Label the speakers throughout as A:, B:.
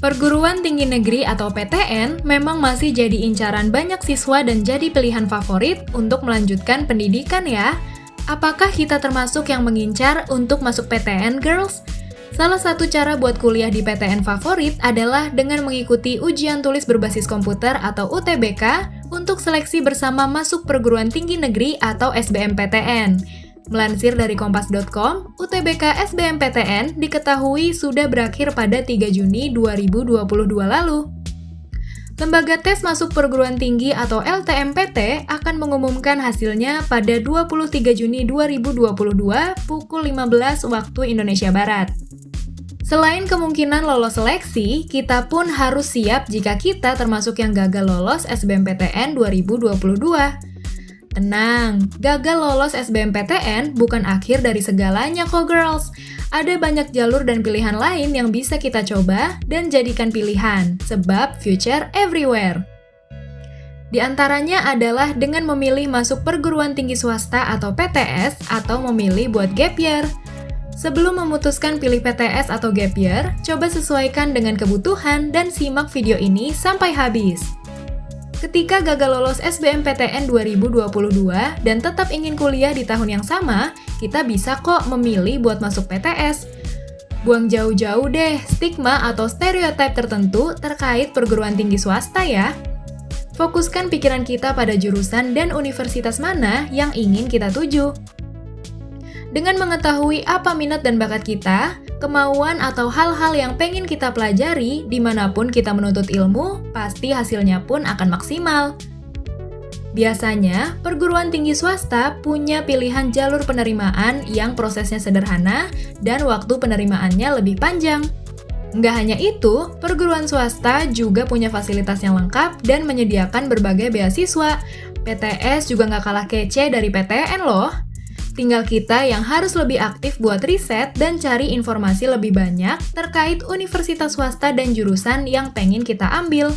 A: Perguruan tinggi negeri atau PTN memang masih jadi incaran banyak siswa dan jadi pilihan favorit untuk melanjutkan pendidikan ya. Apakah kita termasuk yang mengincar untuk masuk PTN, girls? Salah satu cara buat kuliah di PTN favorit adalah dengan mengikuti ujian tulis berbasis komputer atau UTBK untuk seleksi bersama masuk perguruan tinggi negeri atau SBMPTN. Melansir dari kompas.com, UTBK SBMPTN diketahui sudah berakhir pada 3 Juni 2022 lalu. Lembaga tes masuk perguruan tinggi atau LTMPT akan mengumumkan hasilnya pada 23 Juni 2022 pukul 15 waktu Indonesia Barat. Selain kemungkinan lolos seleksi, kita pun harus siap jika kita termasuk yang gagal lolos SBMPTN 2022. Tenang, gagal lolos SBMPTN bukan akhir dari segalanya kok girls. Ada banyak jalur dan pilihan lain yang bisa kita coba dan jadikan pilihan, sebab future everywhere. Di antaranya adalah dengan memilih masuk perguruan tinggi swasta atau PTS atau memilih buat gap year. Sebelum memutuskan pilih PTS atau gap year, coba sesuaikan dengan kebutuhan dan simak video ini sampai habis. Ketika gagal lolos SBMPTN 2022 dan tetap ingin kuliah di tahun yang sama, kita bisa kok memilih buat masuk PTS. Buang jauh-jauh deh stigma atau stereotip tertentu terkait perguruan tinggi swasta ya. Fokuskan pikiran kita pada jurusan dan universitas mana yang ingin kita tuju. Dengan mengetahui apa minat dan bakat kita, kemauan atau hal-hal yang pengen kita pelajari dimanapun kita menuntut ilmu, pasti hasilnya pun akan maksimal. Biasanya, perguruan tinggi swasta punya pilihan jalur penerimaan yang prosesnya sederhana dan waktu penerimaannya lebih panjang. Nggak hanya itu, perguruan swasta juga punya fasilitas yang lengkap dan menyediakan berbagai beasiswa. PTS juga nggak kalah kece dari PTN loh. Tinggal kita yang harus lebih aktif buat riset dan cari informasi lebih banyak terkait universitas swasta dan jurusan yang pengen kita ambil.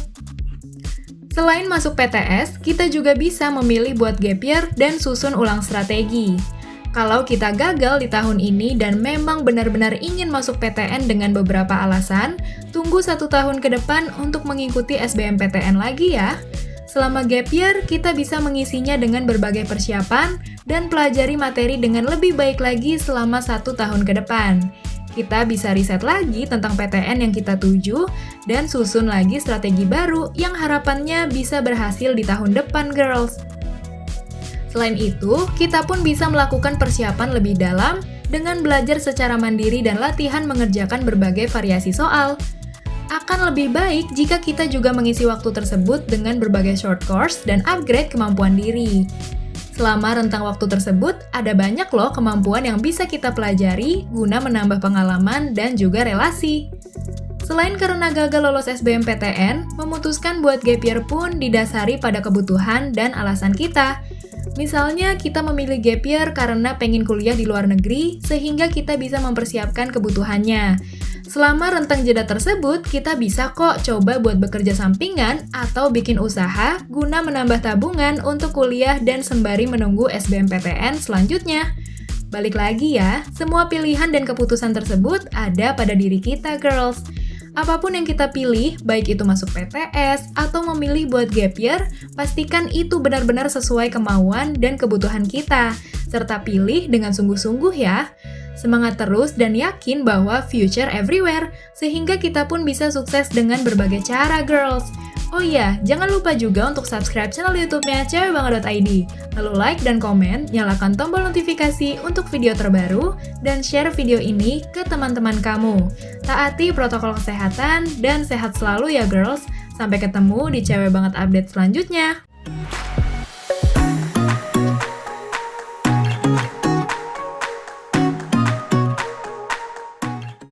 A: Selain masuk PTS, kita juga bisa memilih buat gap year dan susun ulang strategi. Kalau kita gagal di tahun ini dan memang benar-benar ingin masuk PTN dengan beberapa alasan, tunggu 1 tahun ke depan untuk mengikuti SBMPTN lagi ya. Selama gap year, kita bisa mengisinya dengan berbagai persiapan dan pelajari materi dengan lebih baik lagi selama 1 tahun ke depan. Kita bisa riset lagi tentang PTN yang kita tuju dan susun lagi strategi baru yang harapannya bisa berhasil di tahun depan, girls. Selain itu, kita pun bisa melakukan persiapan lebih dalam dengan belajar secara mandiri dan latihan mengerjakan berbagai variasi soal. Akan lebih baik jika kita juga mengisi waktu tersebut dengan berbagai short course dan upgrade kemampuan diri. Selama rentang waktu tersebut, ada banyak loh kemampuan yang bisa kita pelajari guna menambah pengalaman dan juga relasi. Selain karena gagal lolos SBMPTN, memutuskan buat gap year pun didasari pada kebutuhan dan alasan kita. Misalnya, kita memilih gap year karena pengen kuliah di luar negeri, sehingga kita bisa mempersiapkan kebutuhannya. Selama rentang jeda tersebut, kita bisa kok coba buat bekerja sampingan atau bikin usaha guna menambah tabungan untuk kuliah dan sembari menunggu SBMPTN selanjutnya. Balik lagi ya, semua pilihan dan keputusan tersebut ada pada diri kita, girls. Apapun yang kita pilih, baik itu masuk PTS atau memilih buat gap year, pastikan itu benar-benar sesuai kemauan dan kebutuhan kita, serta pilih dengan sungguh-sungguh ya. Semangat terus dan yakin bahwa future everywhere, sehingga kita pun bisa sukses dengan berbagai cara, girls. Oh iya, jangan lupa juga untuk subscribe channel YouTube-nya cewekbanget.id. Lalu like dan komen, nyalakan tombol notifikasi untuk video terbaru, dan share video ini ke teman-teman kamu. Taati protokol kesehatan, dan sehat selalu ya, girls. Sampai ketemu di Cewek Banget update selanjutnya.